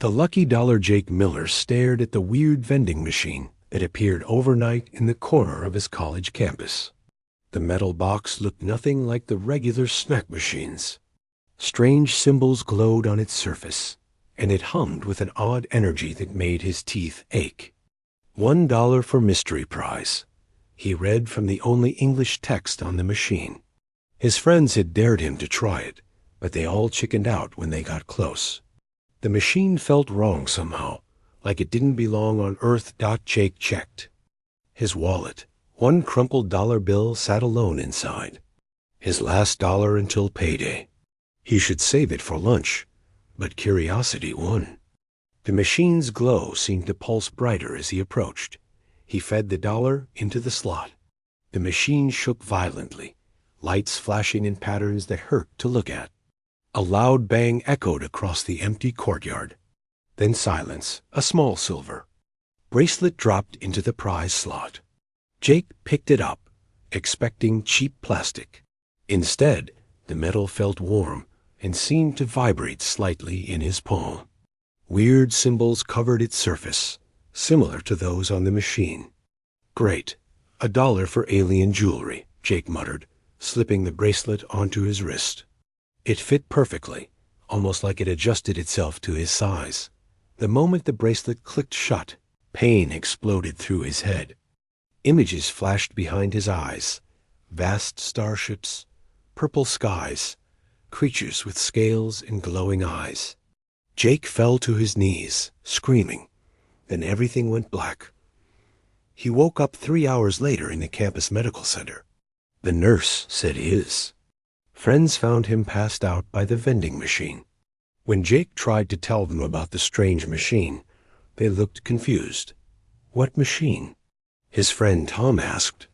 The lucky dollar Jake Miller stared at the weird vending machine that appeared overnight in the corner of his college campus. The metal box looked nothing like the regular snack machines. Strange symbols glowed on its surface, and it hummed with an odd energy that made his teeth ache. $1 for mystery prize, he read from the only English text on the machine. His friends had dared him to try it, but they all chickened out when they got close. The machine felt wrong somehow, like it didn't belong on Earth. Jake checked. His wallet, one crumpled dollar bill, sat alone inside. His last dollar until payday. He should save it for lunch, but curiosity won. The machine's glow seemed to pulse brighter as he approached. He fed the dollar into the slot. The machine shook violently, lights flashing in patterns that hurt to look at. A loud bang echoed across the empty courtyard. Then silence, a small silver. Bracelet dropped into the prize slot. Jake picked it up, expecting cheap plastic. Instead, the metal felt warm and seemed to vibrate slightly in his palm. Weird symbols covered its surface, similar to those on the machine. Great. $1 for alien jewelry, Jake muttered, slipping the bracelet onto his wrist. It fit perfectly, almost like it adjusted itself to his size. The moment the bracelet clicked shut, pain exploded through his head. Images flashed behind his eyes. Vast starships, purple skies, creatures with scales and glowing eyes. Jake fell to his knees, screaming. Then everything went black. He woke up 3 hours later in the campus medical center. The nurse said his. Friends found him passed out by the vending machine. When Jake tried to tell them about the strange machine, they looked confused. What machine? His friend Tom asked.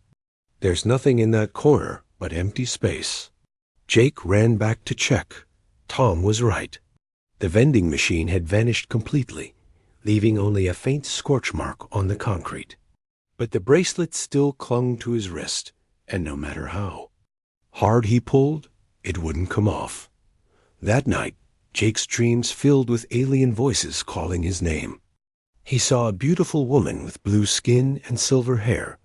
There's nothing in that corner but empty space. Jake ran back to check. Tom was right. The vending machine had vanished completely, leaving only a faint scorch mark on the concrete. But the bracelet still clung to his wrist, and no matter how hard he pulled, it wouldn't come off. That night, Jake's dreams filled with alien voices calling his name. He saw a beautiful woman with blue skin and silver hair,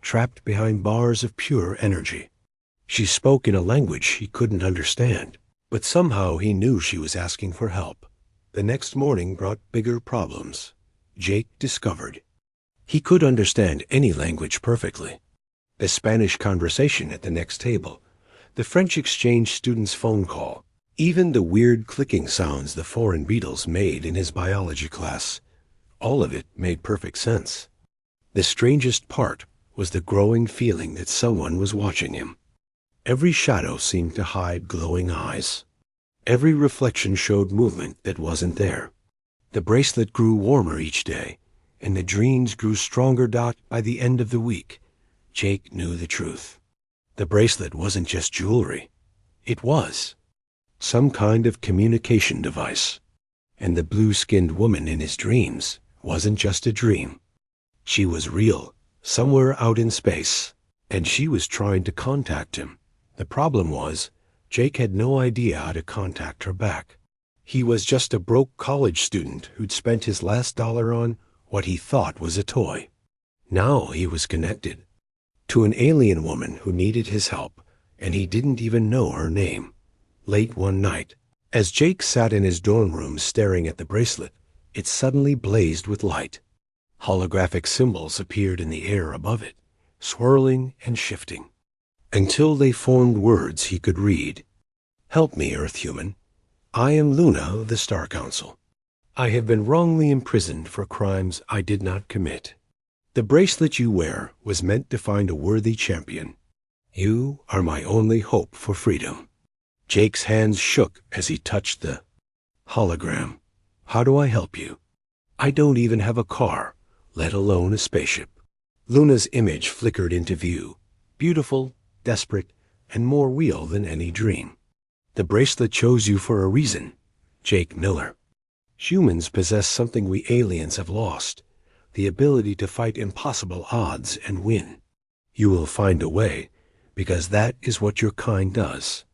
trapped behind bars of pure energy. She spoke in a language he couldn't understand, but somehow he knew she was asking for help. The next morning brought bigger problems. Jake discovered he could understand any language perfectly. The Spanish conversation at the next table, the French exchange student's phone call, even the weird clicking sounds the foreign beetles made in his biology class. All of it made perfect sense. The strangest part was the growing feeling that someone was watching him. Every shadow seemed to hide glowing eyes. Every reflection showed movement that wasn't there. The bracelet grew warmer each day, and the dreams grew stronger. By the end of the week, Jake knew the truth. The bracelet wasn't just jewelry. It was some kind of communication device. And the blue-skinned woman in his dreams wasn't just a dream. She was real, somewhere out in space, and she was trying to contact him. The problem was, Jake had no idea how to contact her back. He was just a broke college student who'd spent his last dollar on what he thought was a toy. Now he was connected to an alien woman who needed his help, and he didn't even know her name. Late one night, as Jake sat in his dorm room staring at the bracelet, it suddenly blazed with light. Holographic symbols appeared in the air above it, swirling and shifting, until they formed words he could read. Help me, Earth-human. I am Luna of the Star Council. I have been wrongly imprisoned for crimes I did not commit. The bracelet you wear was meant to find a worthy champion. You are my only hope for freedom. Jake's hands shook as he touched the hologram. How do I help you? I don't even have a car, let alone a spaceship. Luna's image flickered into view, beautiful, desperate, and more real than any dream. The bracelet chose you for a reason, Jake Miller. Humans possess something we aliens have lost, the ability to fight impossible odds and win. You will find a way, because that is what your kind does.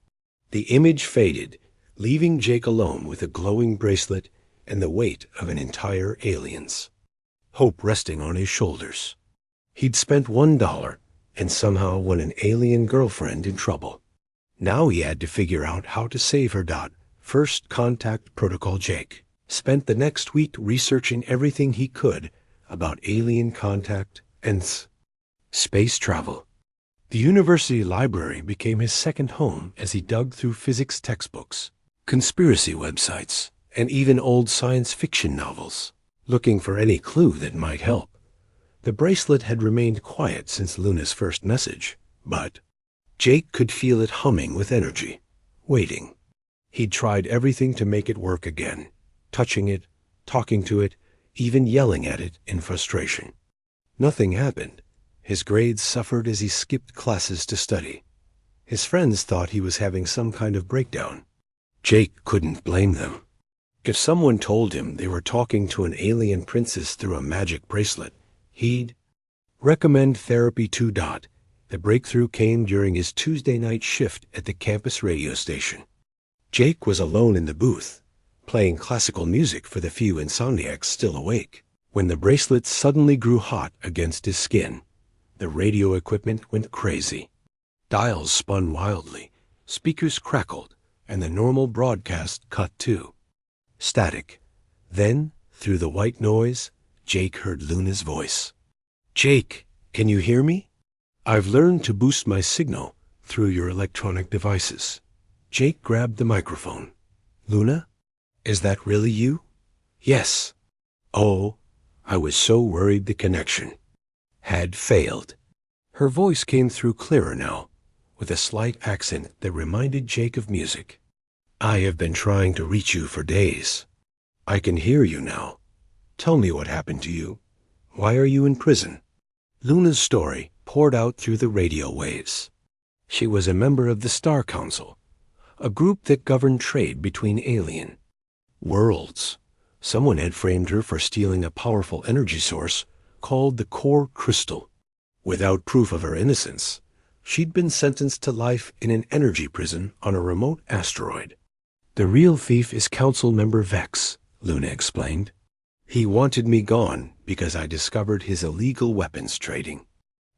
The image faded, leaving Jake alone with a glowing bracelet and the weight of an entire alien's. Hope resting on his shoulders. He'd spent $1 and somehow won an alien girlfriend in trouble. Now he had to figure out how to save her. First contact protocol. Jake spent the next week researching everything he could about alien contact and space travel. The university library became his second home as he dug through physics textbooks, conspiracy websites, and even old science fiction novels, looking for any clue that might help. The bracelet had remained quiet since Luna's first message, but Jake could feel it humming with energy, waiting. He'd tried everything to make it work again, touching it, talking to it, even yelling at it in frustration. Nothing happened. His grades suffered as he skipped classes to study. His friends thought he was having some kind of breakdown. Jake couldn't blame them. If someone told him they were talking to an alien princess through a magic bracelet, he'd recommend therapy to. The breakthrough came during his Tuesday night shift at the campus radio station. Jake was alone in the booth, playing classical music for the few insomniacs still awake, when the bracelet suddenly grew hot against his skin. The radio equipment went crazy. Dials spun wildly, speakers crackled, and the normal broadcast cut too. Static. Then, through the white noise, Jake heard Luna's voice. "Jake, can you hear me? I've learned to boost my signal through your electronic devices." Jake grabbed the microphone. "Luna? Is that really you?" "Yes." "Oh, I was so worried the connection had failed." Her voice came through clearer now, with a slight accent that reminded Jake of music. "I have been trying to reach you for days. I can hear you now. Tell me what happened to you. Why are you in prison?" Luna's story poured out through the radio waves. She was a member of the Star Council, a group that governed trade between alien worlds. Someone had framed her for stealing a powerful energy source called the core crystal. Without proof of her innocence, she'd been sentenced to life in an energy prison on a remote asteroid. "The real thief is Council member Vex," Luna explained. "He wanted me gone because I discovered his illegal weapons trading.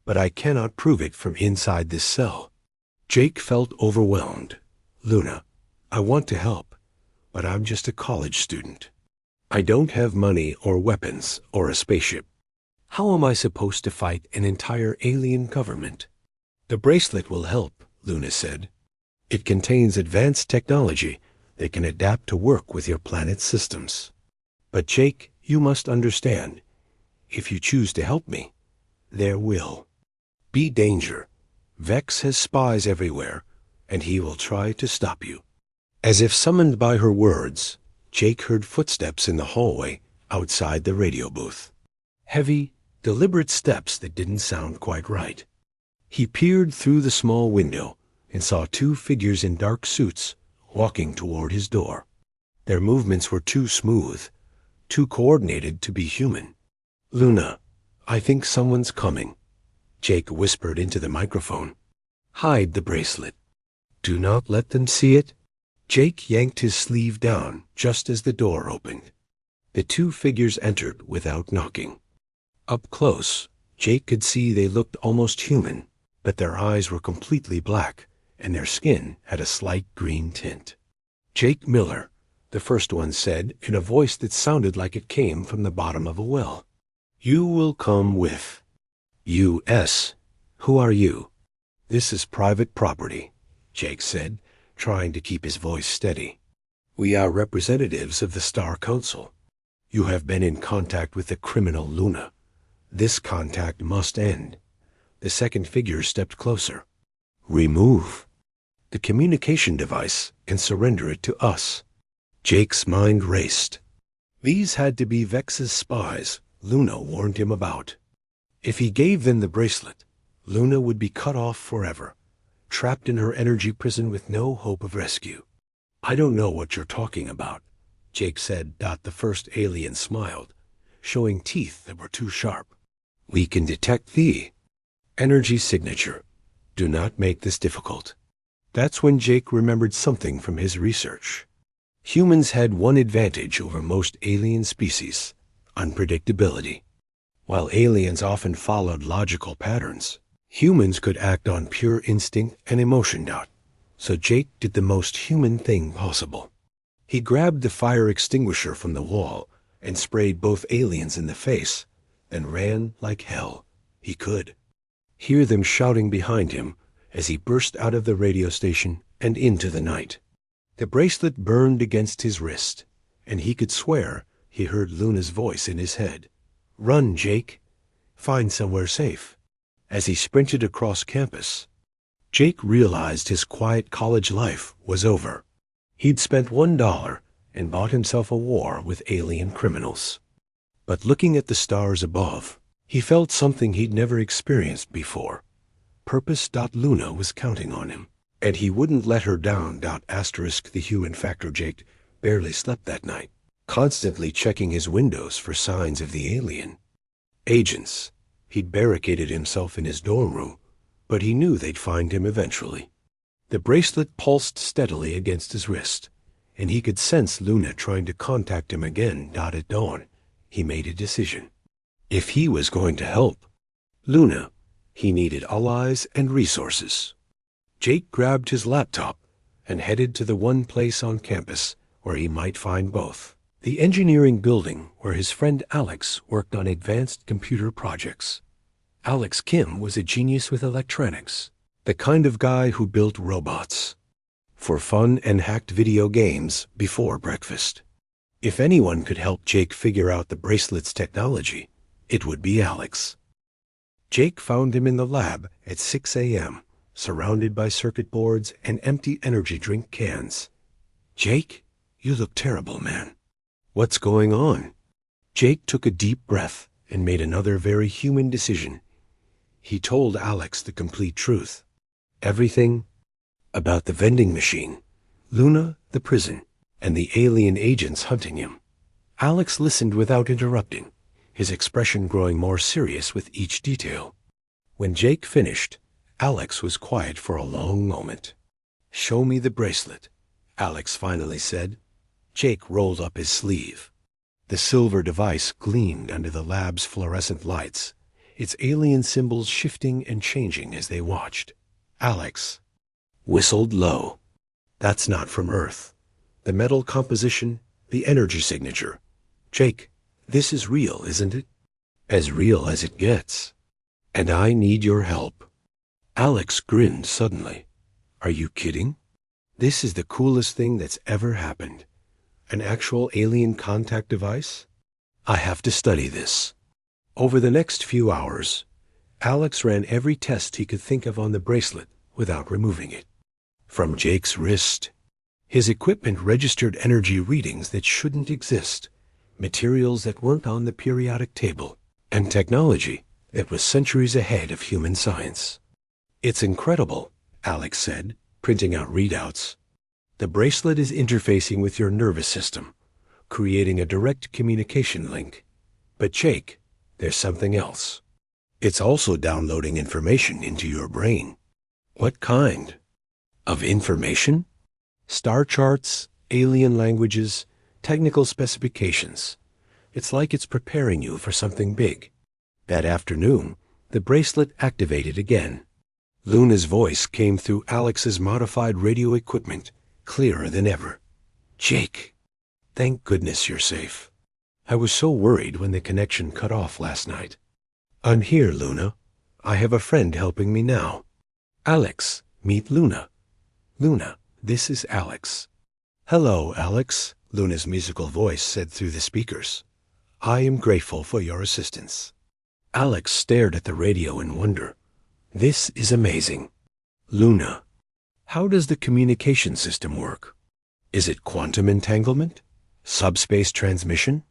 But I cannot prove it from inside this cell." Jake felt overwhelmed. "Luna, I want to help, but I'm just a college student. I don't have money or weapons or a spaceship. How am I supposed to fight an entire alien government?" "The bracelet will help," Luna said. "It contains advanced technology that can adapt to work with your planet's systems. But Jake, you must understand, if you choose to help me, there will be danger. Vex has spies everywhere, and he will try to stop you." As if summoned by her words, Jake heard footsteps in the hallway outside the radio booth. Heavy, deliberate steps that didn't sound quite right. He peered through the small window and saw two figures in dark suits walking toward his door. Their movements were too smooth, too coordinated to be human. "Luna, I think someone's coming," Jake whispered into the microphone. "Hide the bracelet. Do not let them see it." Jake yanked his sleeve down just as the door opened. The two figures entered without knocking. Up close, Jake could see they looked almost human, but their eyes were completely black, and their skin had a slight green tint. "Jake Miller," the first one said in a voice that sounded like it came from the bottom of a well. "You will come with U.S. Who are you?" "This is private property," Jake said, trying to keep his voice steady. "We are representatives of the Star Council. You have been in contact with the criminal Luna. This contact must end." The second figure stepped closer. "Remove the communication device and surrender it to us." Jake's mind raced. These had to be Vex's spies Luna warned him about. If he gave them the bracelet, Luna would be cut off forever, trapped in her energy prison with no hope of rescue. "I don't know what you're talking about," Jake said. The first alien smiled, showing teeth that were too sharp. "We can detect the energy signature. Do not make this difficult." That's when Jake remembered something from his research. Humans had one advantage over most alien species: unpredictability. While aliens often followed logical patterns, humans could act on pure instinct and emotion. So Jake did the most human thing possible. He grabbed the fire extinguisher from the wall and sprayed both aliens in the face, then ran like hell. He could hear them shouting behind him as he burst out of the radio station and into the night. The bracelet burned against his wrist, and he could swear he heard Luna's voice in his head. "Run, Jake. Find somewhere safe." As he sprinted across campus, Jake realized his quiet college life was over. He'd spent $1 and bought himself a war with alien criminals. But looking at the stars above, he felt something he'd never experienced before. Purpose. Luna was counting on him, and he wouldn't let her down. The human factor. Jake barely slept that night, constantly checking his windows for signs of the alien agents. He'd barricaded himself in his dorm room, but he knew they'd find him eventually. The bracelet pulsed steadily against his wrist, and he could sense Luna trying to contact him again. At dawn, he made a decision. If he was going to help Luna, he needed allies and resources. Jake grabbed his laptop and headed to the one place on campus where he might find both: the engineering building where his friend Alex worked on advanced computer projects. Alex Kim was a genius with electronics, the kind of guy who built robots for fun and hacked video games before breakfast. If anyone could help Jake figure out the bracelet's technology, it would be Alex. Jake found him in the lab at 6 a.m., surrounded by circuit boards and empty energy drink cans. "Jake, you look terrible, man. What's going on?" Jake took a deep breath and made another very human decision. He told Alex the complete truth. Everything about the vending machine, Luna, the prison, and the alien agents hunting him. Alex listened without interrupting, his expression growing more serious with each detail. When Jake finished, Alex was quiet for a long moment. "Show me the bracelet," Alex finally said. Jake rolled up his sleeve. The silver device gleamed under the lab's fluorescent lights, its alien symbols shifting and changing as they watched. Alex whistled low. "That's not from Earth. The metal composition, the energy signature. Jake, this is real, isn't it?" "As real as it gets. And I need your help." Alex grinned suddenly. "Are you kidding? This is the coolest thing that's ever happened. An actual alien contact device? I have to study this." Over the next few hours, Alex ran every test he could think of on the bracelet without removing it. From Jake's wrist, his equipment registered energy readings that shouldn't exist, materials that weren't on the periodic table, and technology that was centuries ahead of human science. "It's incredible," Alex said, printing out readouts. "The bracelet is interfacing with your nervous system, creating a direct communication link. But Jake, there's something else. It's also downloading information into your brain." "What kind of information?" "Star charts, alien languages, technical specifications. It's like it's preparing you for something big." That afternoon, the bracelet activated again. Luna's voice came through Alex's modified radio equipment, clearer than ever. "Jake, thank goodness you're safe. I was so worried when the connection cut off last night." "I'm here, Luna. I have a friend helping me now." "Alex, meet Luna. Luna, this is Alex." "Hello, Alex," Luna's musical voice said through the speakers. "I am grateful for your assistance." Alex stared at the radio in wonder. "This is amazing." "Luna, how does the communication system work? Is it quantum entanglement? Subspace transmission?"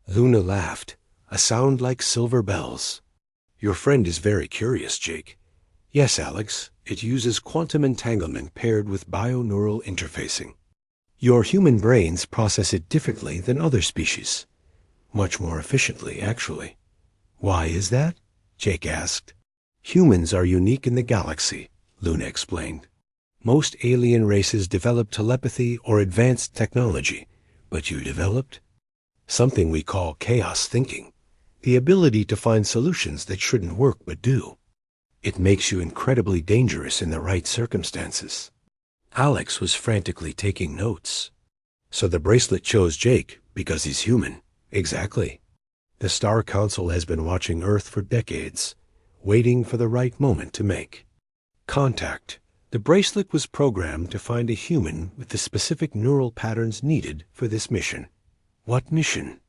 Luna laughed, a sound like silver bells. "Your friend is very curious, Jake. Yes, Alex, it uses quantum entanglement paired with bioneural interfacing. Your human brains process it differently than other species. Much more efficiently, actually." "Why is that?" Jake asked. "Humans are unique in the galaxy," Luna explained. Most alien races develop telepathy or advanced technology, but you developed something we call chaos thinking, the ability to find solutions that shouldn't work but do. It makes you incredibly dangerous in the right circumstances. Alex was frantically taking notes. So the bracelet chose Jake because he's human. Exactly. The Star Council has been watching Earth for decades, waiting for the right moment to make contact. The bracelet was programmed to find a human with the specific neural patterns needed for this mission. What mission?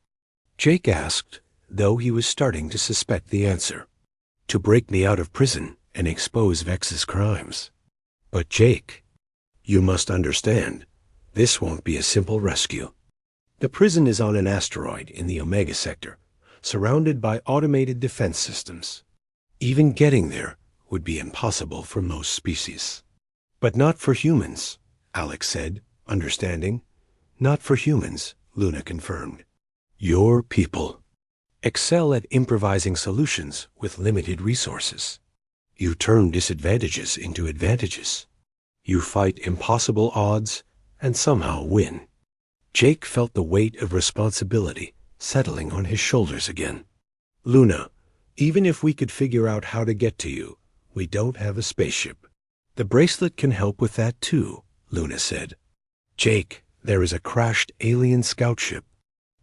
Jake asked, though he was starting to suspect the answer. To break me out of prison and expose Vex's crimes. But Jake, you must understand, this won't be a simple rescue. The prison is on an asteroid in the Omega Sector, surrounded by automated defense systems. Even getting there would be impossible for most species. But not for humans, Alex said, understanding. Not for humans, Luna confirmed. Your people excel at improvising solutions with limited resources. You turn disadvantages into advantages. You fight impossible odds and somehow win. Jake felt the weight of responsibility settling on his shoulders again. Luna, even if we could figure out how to get to you, we don't have a spaceship. The bracelet can help with that too, Luna said. Jake, there is a crashed alien scout ship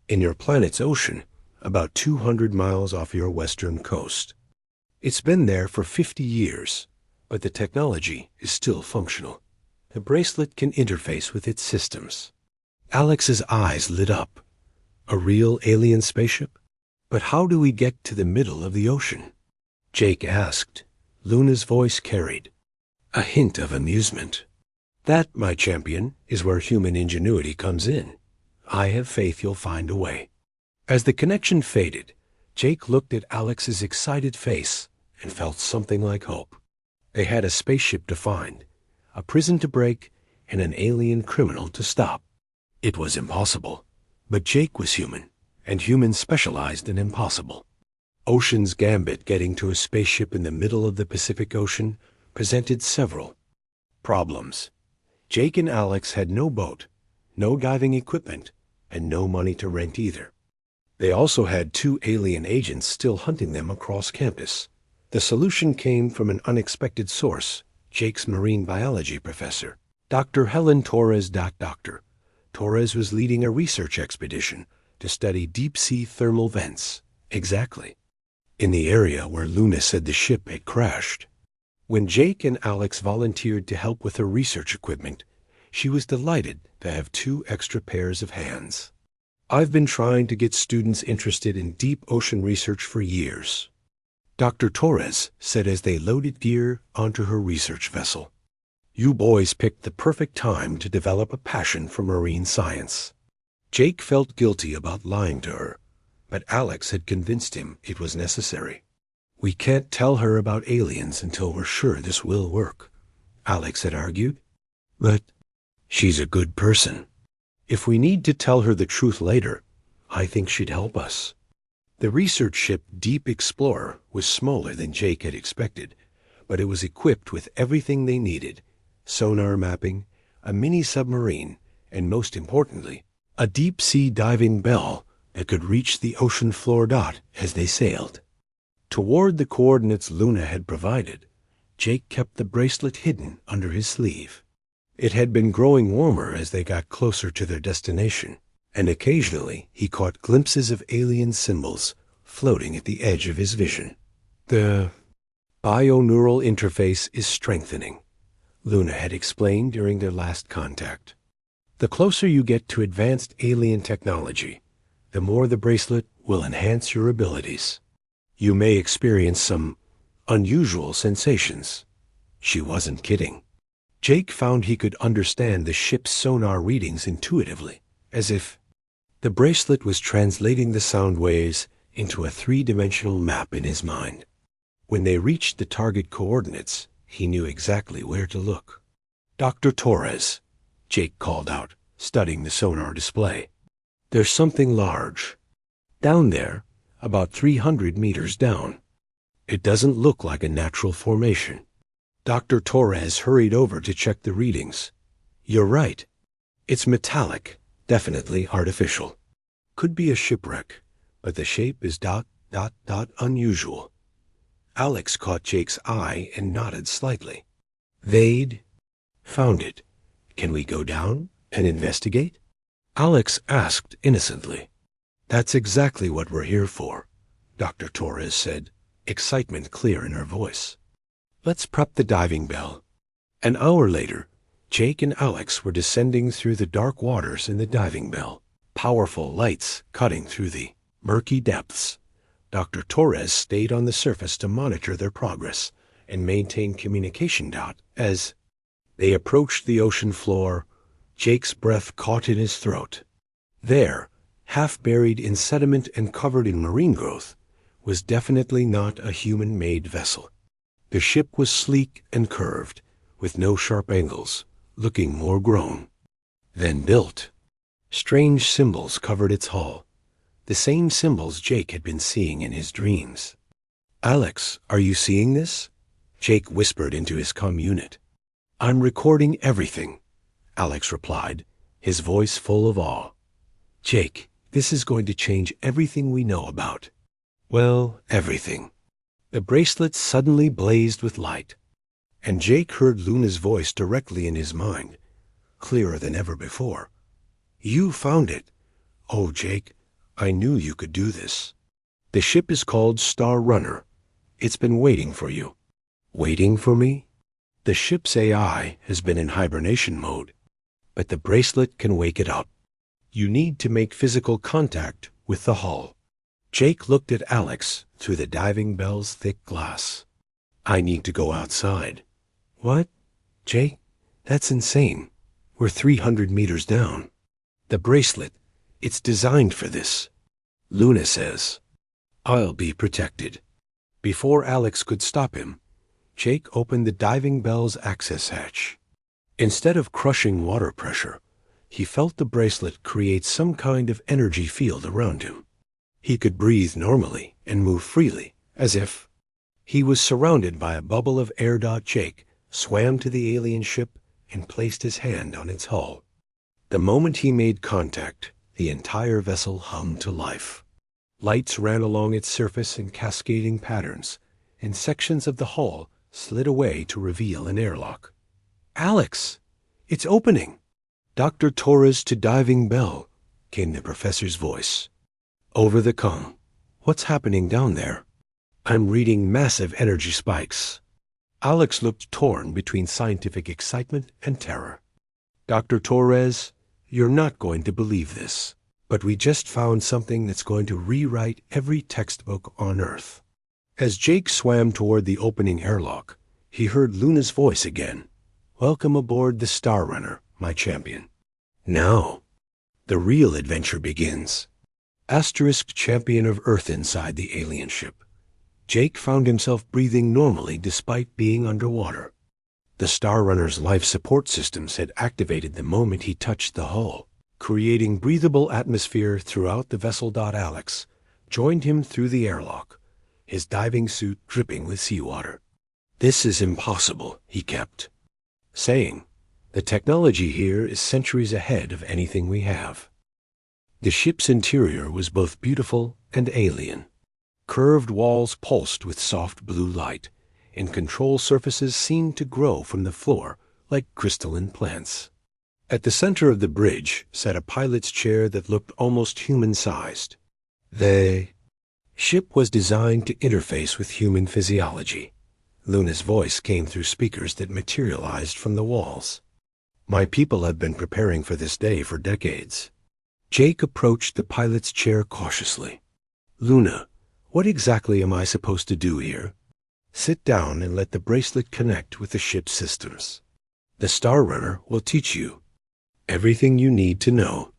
in your planet's ocean, about 200 miles off your western coast. It's been there for 50 years, but the technology is still functional. The bracelet can interface with its systems. Alex's eyes lit up. A real alien spaceship? But how do we get to the middle of the ocean? Jake asked. Luna's voice carried a hint of amusement. That, my champion, is where human ingenuity comes in. I have faith you'll find a way. As the connection faded, Jake looked at Alex's excited face and felt something like hope. They had a spaceship to find, a prison to break, and an alien criminal to stop. It was impossible, but Jake was human, and humans specialized in impossible. Ocean's Gambit getting to a spaceship in the middle of the Pacific Ocean presented several problems. Jake and Alex had no boat, no diving equipment, and no money to rent either. They also had 2 alien agents still hunting them across campus. The solution came from an unexpected source, Jake's marine biology professor, Dr. Helen Torres. Dr. Torres was leading a research expedition to study deep-sea thermal vents, exactly in the area where Luna said the ship had crashed. When Jake and Alex volunteered to help with her research equipment, she was delighted to have 2 extra pairs of hands. I've been trying to get students interested in deep ocean research for years, Dr. Torres said as they loaded gear onto her research vessel. You boys picked the perfect time to develop a passion for marine science. Jake felt guilty about lying to her, but Alex had convinced him it was necessary. We can't tell her about aliens until we're sure this will work, Alex had argued. But she's a good person. If we need to tell her the truth later, I think she'd help us. The research ship Deep Explorer was smaller than Jake had expected, but it was equipped with everything they needed: sonar mapping, a mini-submarine, and most importantly, a deep-sea diving bell that could reach the ocean floor as they sailed. Toward the coordinates Luna had provided, Jake kept the bracelet hidden under his sleeve. It had been growing warmer as they got closer to their destination, and occasionally he caught glimpses of alien symbols floating at the edge of his vision. The bioneural interface is strengthening, Luna had explained during their last contact. The closer you get to advanced alien technology, the more the bracelet will enhance your abilities. You may experience some unusual sensations. She wasn't kidding. Jake found he could understand the ship's sonar readings intuitively, as if the bracelet was translating the sound waves into a 3-dimensional map in his mind. When they reached the target coordinates, he knew exactly where to look. Dr. Torres, Jake called out, studying the sonar display. There's something large. Down there, about 300 meters down. It doesn't look like a natural formation. Dr. Torres hurried over to check the readings. You're right. It's metallic, definitely artificial. Could be a shipwreck, but the shape is ... unusual. Alex caught Jake's eye and nodded slightly. They'd found it. Can we go down and investigate? Alex asked innocently. That's exactly what we're here for, Dr. Torres said, excitement clear in her voice. Let's prep the diving bell. An hour later, Jake and Alex were descending through the dark waters in the diving bell, powerful lights cutting through the murky depths. Dr. Torres stayed on the surface to monitor their progress and maintain communication. As they approached the ocean floor, Jake's breath caught in his throat. There, half buried in sediment and covered in marine growth, was definitely not a human-made vessel. The ship was sleek and curved, with no sharp angles, looking more grown than built. Strange symbols covered its hull, the same symbols Jake had been seeing in his dreams. Alex, are you seeing this? Jake whispered into his comm unit. I'm recording everything, Alex replied, his voice full of awe. Jake, this is going to change everything we know about. Well, everything. The bracelet suddenly blazed with light, and Jake heard Luna's voice directly in his mind, clearer than ever before. You found it. Oh, Jake, I knew you could do this. The ship is called Star Runner. It's been waiting for you. Waiting for me? The ship's AI has been in hibernation mode, but the bracelet can wake it up. You need to make physical contact with the hull. Jake looked at Alex through the diving bell's thick glass. I need to go outside. What? Jake? That's insane. We're 300 meters down. The bracelet, it's designed for this. Luna says, I'll be protected. Before Alex could stop him, Jake opened the diving bell's access hatch. Instead of crushing water pressure, he felt the bracelet create some kind of energy field around him. He could breathe normally and move freely, as if he was surrounded by a bubble of air. Jake swam to the alien ship and placed his hand on its hull. The moment he made contact, the entire vessel hummed to life. Lights ran along its surface in cascading patterns, and sections of the hull slid away to reveal an airlock. Alex! It's opening! Dr. Torres to diving bell, came the professor's voice. Over the comm. What's happening down there? I'm reading massive energy spikes. Alex looked torn between scientific excitement and terror. Dr. Torres, you're not going to believe this, but we just found something that's going to rewrite every textbook on Earth. As Jake swam toward the opening airlock, he heard Luna's voice again. Welcome aboard the Star Runner, my champion. Now, the real adventure begins. Asterisk champion of Earth inside the alien ship. Jake found himself breathing normally despite being underwater. The Star Runner's life support systems had activated the moment he touched the hull, creating breathable atmosphere throughout the vessel. Alex joined him through the airlock, his diving suit dripping with seawater. This is impossible, he kept saying. The technology here is centuries ahead of anything we have. The ship's interior was both beautiful and alien. Curved walls pulsed with soft blue light, and control surfaces seemed to grow from the floor like crystalline plants. At the center of the bridge sat a pilot's chair that looked almost human-sized. The ship was designed to interface with human physiology. Luna's voice came through speakers that materialized from the walls. My people have been preparing for this day for decades. Jake approached the pilot's chair cautiously. Luna, what exactly am I supposed to do here? Sit down and let the bracelet connect with the ship's systems. The Star Runner will teach you everything you need to know.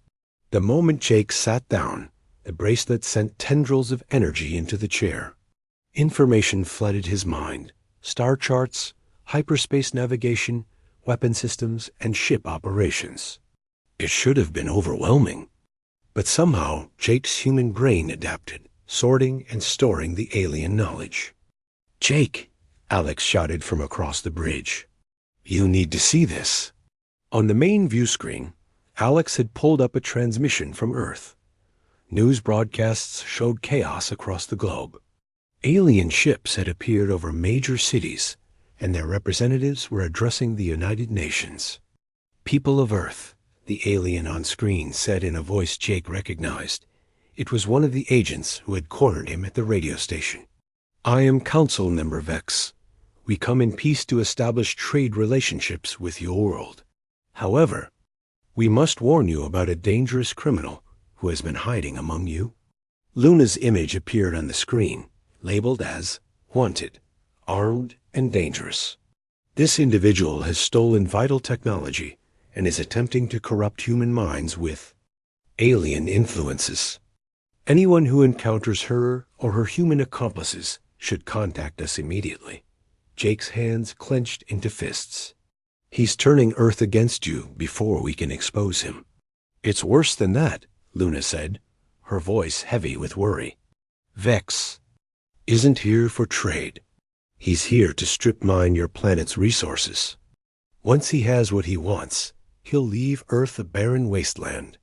The moment Jake sat down, the bracelet sent tendrils of energy into the chair. Information flooded his mind. Star charts, hyperspace navigation, weapon systems, and ship operations. It should have been overwhelming. But somehow Jake's human brain adapted, sorting and storing the alien knowledge. Jake, Alex shouted from across the bridge. "You need to see this." On the main view screen, Alex had pulled up a transmission from Earth. News broadcasts showed chaos across the globe. Alien ships had appeared over major cities, and their representatives were addressing the United Nations. "People of Earth," the alien on screen said in a voice Jake recognized. It was one of the agents who had cornered him at the radio station. "I am Council Member Vex. We come in peace to establish trade relationships with your world. However, we must warn you about a dangerous criminal who has been hiding among you." Luna's image appeared on the screen, labeled as "Wanted, Armed, and Dangerous." This individual has stolen vital technology and is attempting to corrupt human minds with alien influences. Anyone who encounters her or her human accomplices should contact us immediately. Jake's hands clenched into fists. "He's turning Earth against you before we can expose him." "It's worse than that," Luna said, her voice heavy with worry. "Vex isn't here for trade. He's here to strip mine your planet's resources. Once he has what he wants, he'll leave Earth a barren wasteland."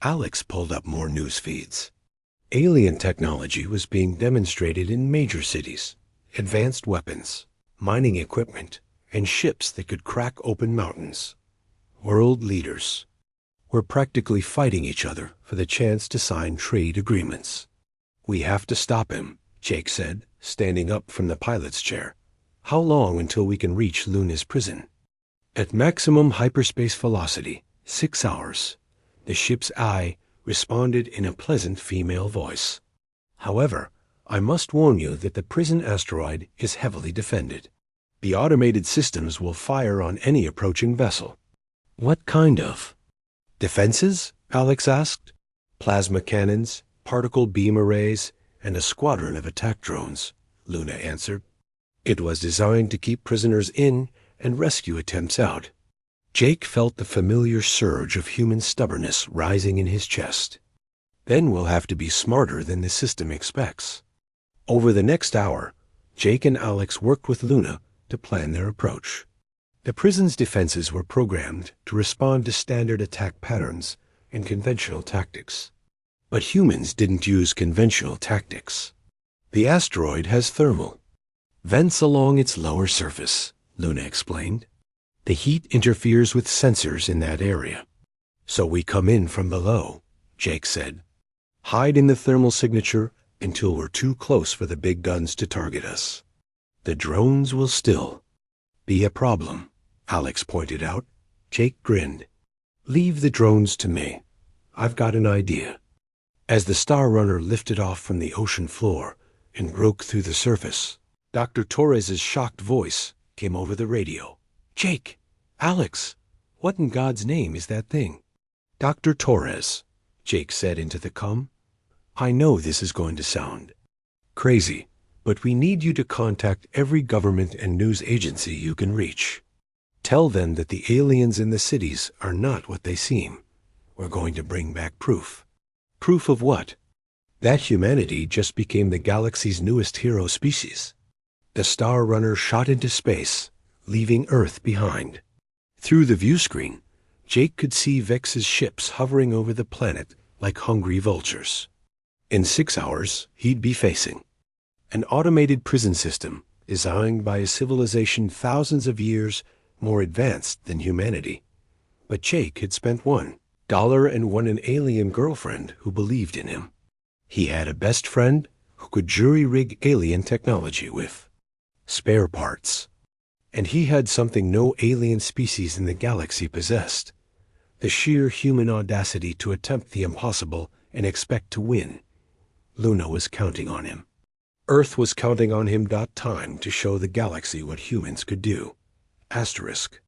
Alex pulled up more news feeds. Alien technology was being demonstrated in major cities. Advanced weapons, mining equipment, and ships that could crack open mountains. World leaders were practically fighting each other for the chance to sign trade agreements. "We have to stop him," Jake said, standing up from the pilot's chair. "How long until we can reach Luna's prison?" "At maximum hyperspace velocity, 6 hours." The ship's eye responded in a pleasant female voice. "However, I must warn you that the prison asteroid is heavily defended. The automated systems will fire on any approaching vessel." "What kind of defenses?" Alex asked. "Plasma cannons, particle beam arrays, and a squadron of attack drones," Luna answered. "It was designed to keep prisoners in and rescue attempts out." Jake felt the familiar surge of human stubbornness rising in his chest. "Then we'll have to be smarter than the system expects." Over the next hour, Jake and Alex worked with Luna to plan their approach. The prison's defenses were programmed to respond to standard attack patterns and conventional tactics. But humans didn't use conventional tactics. "The asteroid has thermal vents along its lower surface," Luna explained. "The heat interferes with sensors in that area. So we come in from below," Jake said. "Hide in the thermal signature until we're too close for the big guns to target us. The drones will still be a problem," Alex pointed out. Jake grinned. "Leave the drones to me. I've got an idea." As the Star Runner lifted off from the ocean floor and broke through the surface, Dr. Torres's shocked voice came over the radio. "Jake! Alex! What in God's name is that thing?" "Dr. Torres," Jake said into the comm. "I know this is going to sound crazy, but we need you to contact every government and news agency you can reach. Tell them that the aliens in the cities are not what they seem. We're going to bring back proof." "Proof of what?" "That humanity just became the galaxy's newest hero species." The Star Runner shot into space, leaving Earth behind. Through the view screen, Jake could see Vex's ships hovering over the planet like hungry vultures. In 6 hours, he'd be facing an automated prison system designed by a civilization thousands of years more advanced than humanity. But Jake had spent $1 and won an alien girlfriend who believed in him. He had a best friend who could jury-rig alien technology with spare parts. And he had something no alien species in the galaxy possessed: the sheer human audacity to attempt the impossible and expect to win. Luna was counting on him. Earth was counting on him. Time to show the galaxy what humans could do. Asterisk.